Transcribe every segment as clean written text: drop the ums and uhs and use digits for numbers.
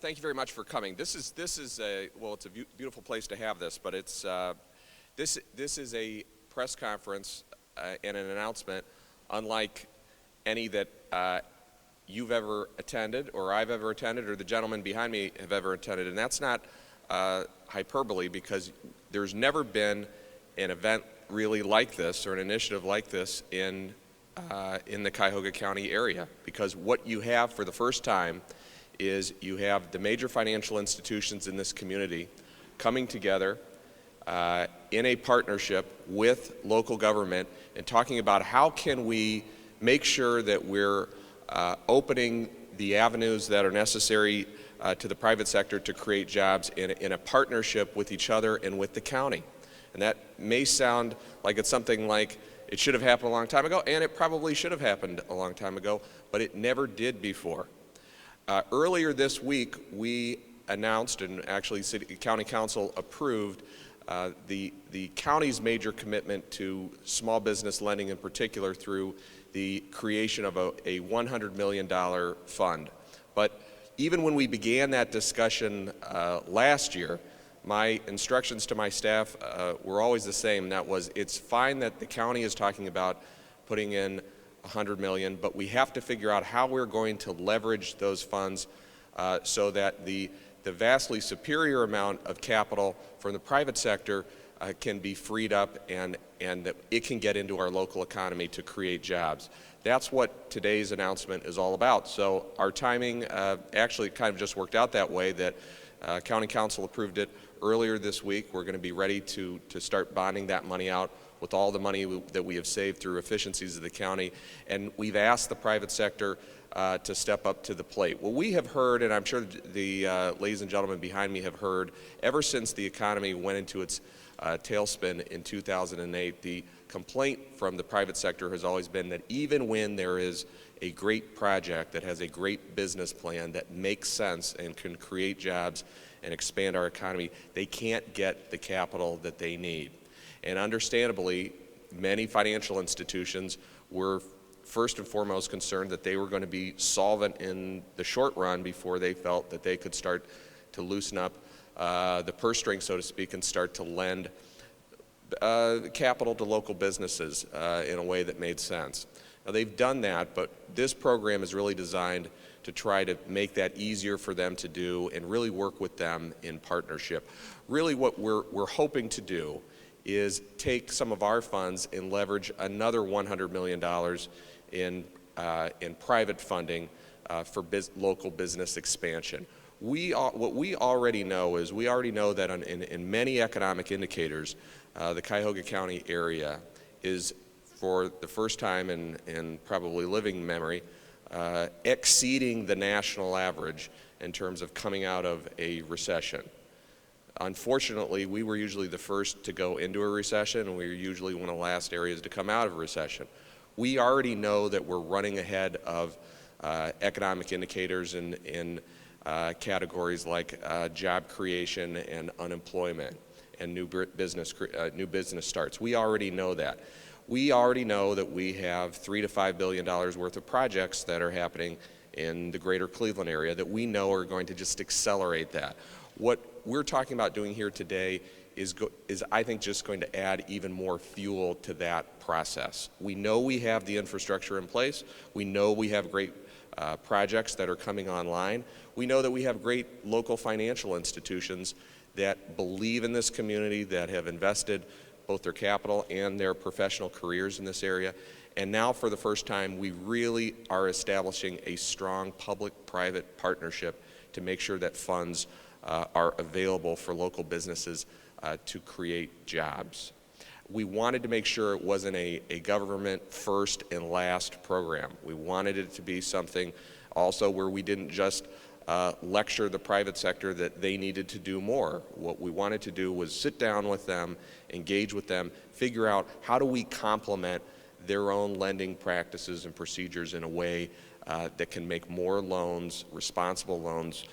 Thank you very much for coming. This is a well, it's a beautiful place to have this, but this is a press conference and an announcement unlike any that you've ever attended, or I've ever attended, or the gentleman behind me have ever attended, and that's not hyperbole, because there's never been an event really like this or an initiative like this in the Cuyahoga County area. Because what you have for the first time is you have the major financial institutions in this community coming together in a partnership with local government and talking about how can we make sure that we're opening the avenues that are necessary to the private sector to create jobs in a partnership with each other and with the county. And that may sound like it's something like it should have happened a long time ago, and it probably should have happened a long time ago, but it never did before. Earlier this week, we announced, and actually County Council approved, the county's major commitment to small business lending in particular through the creation of a $100 million fund. But even when we began that discussion last year, my instructions to my staff were always the same. That was, it's fine that the county is talking about putting in $100 million, but we have to figure out how we're going to leverage those funds so that the vastly superior amount of capital from the private sector can be freed up and that it can get into our local economy to create jobs. That's what today's announcement is all about. So our timing actually kind of just worked out that way, that County Council approved it earlier this week. We're going to be ready to start bonding that money out with all the money that we have saved through efficiencies of the county. And we've asked the private sector to step up to the plate. What we have heard, and I'm sure the ladies and gentlemen behind me have heard, ever since the economy went into its tailspin in 2008, the complaint from the private sector has always been that even when there is a great project that has a great business plan that makes sense and can create jobs and expand our economy, they can't get the capital that they need. And understandably, many financial institutions were first and foremost concerned that they were going to be solvent in the short run before they felt that they could start to loosen up the purse string, so to speak, and start to lend capital to local businesses in a way that made sense. Now, they've done that, but this program is really designed to try to make that easier for them to do and really work with them in partnership. Really what we're hoping to do is take some of our funds and leverage another $100 million in private funding for local business expansion. What we already know is that in many economic indicators, the Cuyahoga County area is, for the first time in probably living memory, exceeding the national average in terms of coming out of a recession. Unfortunately, we were usually the first to go into a recession, and we were usually one of the last areas to come out of a recession. We already know that we're running ahead of economic indicators in categories like job creation and unemployment and new business starts. We already know that. We already know that we have $3 to $5 billion worth of projects that are happening in the greater Cleveland area that we know are going to just accelerate that. What we're talking about doing here today is I think just going to add even more fuel to that process. We know we have the infrastructure in place. We know we have great projects that are coming online. We know that we have great local financial institutions that believe in this community, that have invested both their capital and their professional careers in this area. And now, for the first time, we really are establishing a strong public-private partnership to make sure that funds are available for local businesses to create jobs. We wanted to make sure it wasn't a government first and last program. We wanted it to be something also where we didn't just lecture the private sector that they needed to do more. What we wanted to do was sit down with them, engage with them, figure out how do we complement their own lending practices and procedures in a way that can make more loans, responsible loans,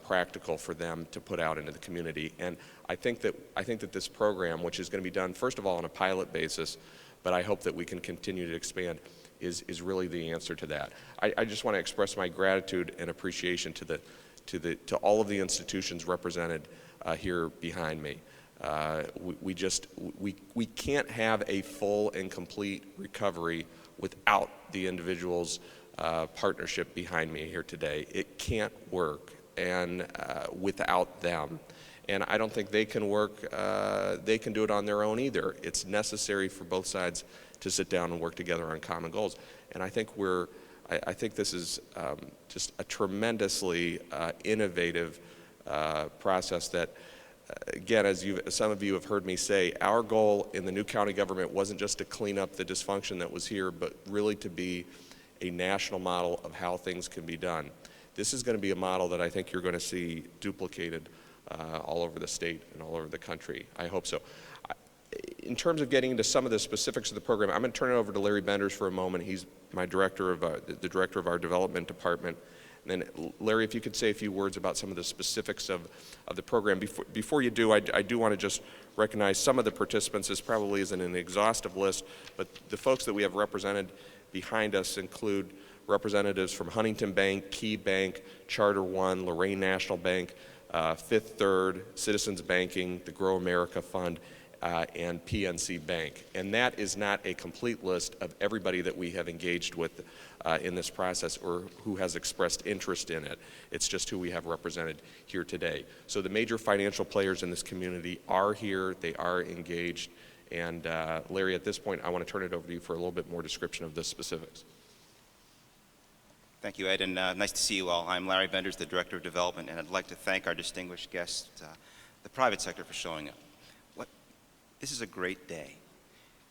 practical for them to put out into the community. And I think that this program, which is going to be done first of all on a pilot basis, but I hope that we can continue to expand, is really the answer to that. I just want to express my gratitude and appreciation to to all of the institutions represented here behind me. We can't have a full and complete recovery without the individuals' partnership behind me here today. It can't work and without them. And I don't think they can work, they can do it on their own either. It's necessary for both sides to sit down and work together on common goals. And I think I think this is just a tremendously innovative process that, again, as some of you have heard me say, our goal in the new county government wasn't just to clean up the dysfunction that was here, but really to be a national model of how things can be done. This is going to be a model that I think you're going to see duplicated all over the state and all over the country. I hope so. In terms of getting into some of the specifics of the program, I'm going to turn it over to Larry Benders for a moment. He's my director of the director of our development department. And then, Larry, if you could say a few words about some of the specifics of the program. Before you do, I do want to just recognize some of the participants. This probably isn't an exhaustive list, but the folks that we have represented behind us include representatives from Huntington Bank, Key Bank, Charter One, Lorraine National Bank, Fifth Third, Citizens Banking, the Grow America Fund, and PNC Bank. And that is not a complete list of everybody that we have engaged with in this process or who has expressed interest in it. It's just who we have represented here today. So the major financial players in this community are here, they are engaged, and Larry, at this point, I want to turn it over to you for a little bit more description of the specifics. Thank you, Ed, and nice to see you all. I'm Larry Benders, the Director of Development, and I'd like to thank our distinguished guests, the private sector, for showing up. This is a great day,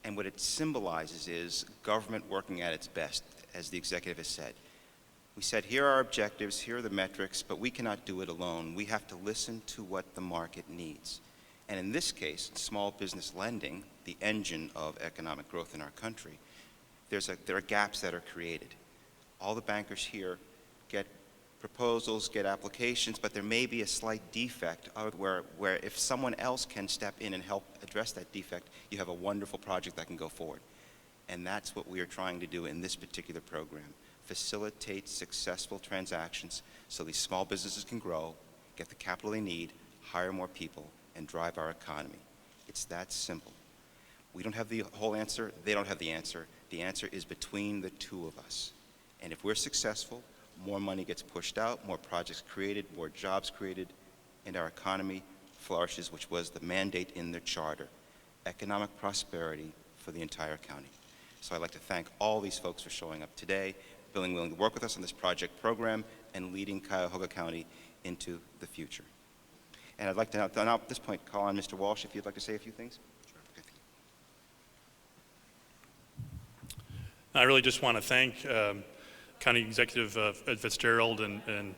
and what it symbolizes is government working at its best, as the executive has said. We said, here are our objectives, here are the metrics, but we cannot do it alone. We have to listen to what the market needs. And in this case, small business lending, the engine of economic growth in our country, there are gaps that are created. All the bankers here get proposals, get applications, but there may be a slight defect where if someone else can step in and help address that defect, you have a wonderful project that can go forward. And that's what we are trying to do in this particular program. Facilitate successful transactions so these small businesses can grow, get the capital they need, hire more people, and drive our economy. It's that simple. We don't have the whole answer, they don't have the answer. The answer is between the two of us. And if we're successful, more money gets pushed out, more projects created, more jobs created, and our economy flourishes, which was the mandate in the charter. Economic prosperity for the entire county. So I'd like to thank all these folks for showing up today, being willing to work with us on this project program, and leading Cuyahoga County into the future. And I'd like to now at this point call on Mr. Walsh if you'd like to say a few things. Sure. Okay. I really just want to thank County Executive Ed Fitzgerald and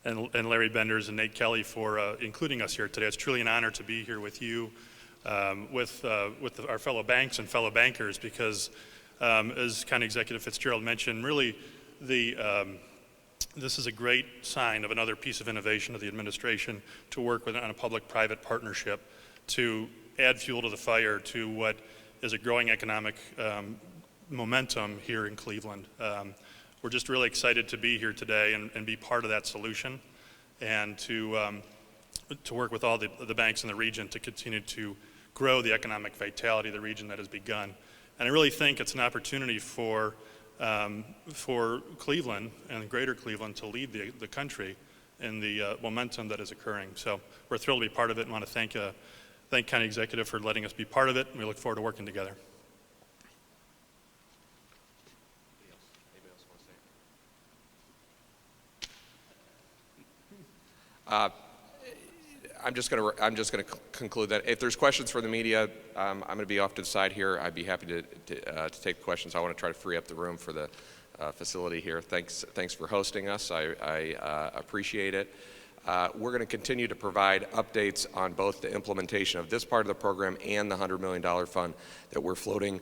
Larry Benders and Nate Kelly for including us here today. It's truly an honor to be here with you, with our fellow banks and fellow bankers, because as County Executive Fitzgerald mentioned, really this is a great sign of another piece of innovation of the administration to work on a public-private partnership to add fuel to the fire to what is a growing economic momentum here in Cleveland. We're just really excited to be here today and be part of that solution, and to work with all the banks in the region to continue to grow the economic vitality of the region that has begun. And I really think it's an opportunity for Cleveland and greater Cleveland to lead the country in the momentum that is occurring. So we're thrilled to be part of it, and want to thank County Executive for letting us be part of it, and we look forward to working together. I'm just going to conclude that if there's questions for the media, I'm going to be off to the side here. I'd be happy to take questions. I want to try to free up the room for the facility here. Thanks for hosting us. I appreciate it. We're going to continue to provide updates on both the implementation of this part of the program and the $100 million fund that we're floating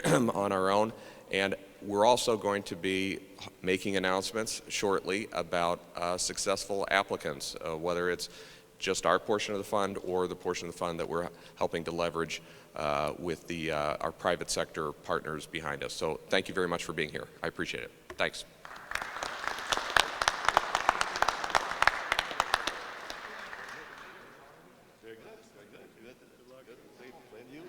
on our own. And we're also going to be making announcements shortly about successful applicants, whether it's just our portion of the fund or the portion of the fund that we're helping to leverage with our private sector partners behind us. So thank you very much for being here. I appreciate it. Thanks. Very good. Very good. Good. Good. Great. And you?